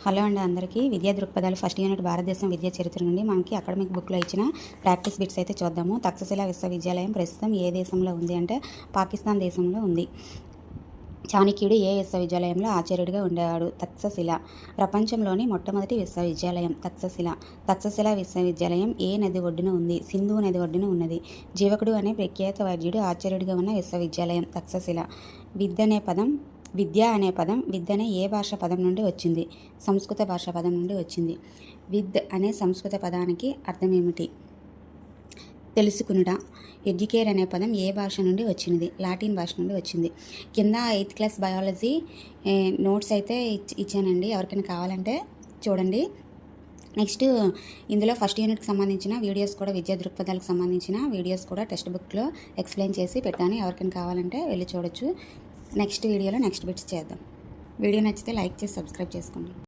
Hello అండి అందరికీ. విద్యా దృక్పథాలు ఫస్ట్ యూనిట్ భారతదేశం విద్యా చరిత్ర నుండి మనకి అకాడమిక్ బుక్లో ఇచ్చిన ప్రాక్టీస్ బిట్స్ అయితే చూద్దాము. తక్షశిల విశ్వవిద్యాలయం ప్రస్తుతం ఏ దేశంలో ఉంది అంటే పాకిస్తాన్ దేశంలో ఉంది. చాణక్యుడు ఏ విశ్వవిద్యాలయంలో ఆచార్యుడిగా ఉండేవాడు? తక్షశిల. ప్రపంచంలోని మొట్టమొదటి విశ్వవిద్యాలయం తక్షశిల. తక్షశిల విశ్వవిద్యాలయం ఏ నది ఒడ్డున ఉంది? సింధు నది ఒడ్డున ఉన్నది. జీవకుడు అనే ప్రఖ్యాత వైద్యుడు ఆచార్యుడిగా ఉన్న విశ్వవిద్యాలయం తక్షశిల. విద్య అనే పదం విద్ అనే ఏ భాష పదం నుండి వచ్చింది? సంస్కృత భాష పదం నుండి వచ్చింది. విద్ అనే సంస్కృత పదానికి అర్థం ఏమిటి? తెలుసుకునుట. ఎడ్యుకేర్ అనే పదం ఏ భాష నుండి వచ్చినది? లాటిన్ భాష నుండి వచ్చింది. కింద 8th క్లాస్ బయాలజీ నోట్స్ అయితే ఇచ్చానండి, ఎవరికైనా కావాలంటే చూడండి. నెక్స్ట్ ఇందులో ఫస్ట్ యూనిట్కి సంబంధించిన వీడియోస్ కూడా, విద్యా దృక్పథాలకు సంబంధించిన వీడియోస్ కూడా టెక్స్ట్ బుక్లో ఎక్స్ప్లెయిన్ చేసి పెట్టాను, ఎవరికైనా కావాలంటే వెళ్ళి చూడొచ్చు. నెక్స్ట్ వీడియోలో నెక్స్ట్ బిట్స్ చేద్దాం. వీడియో నచ్చితే లైక్ చేసి సబ్స్క్రైబ్ చేసుకోండి.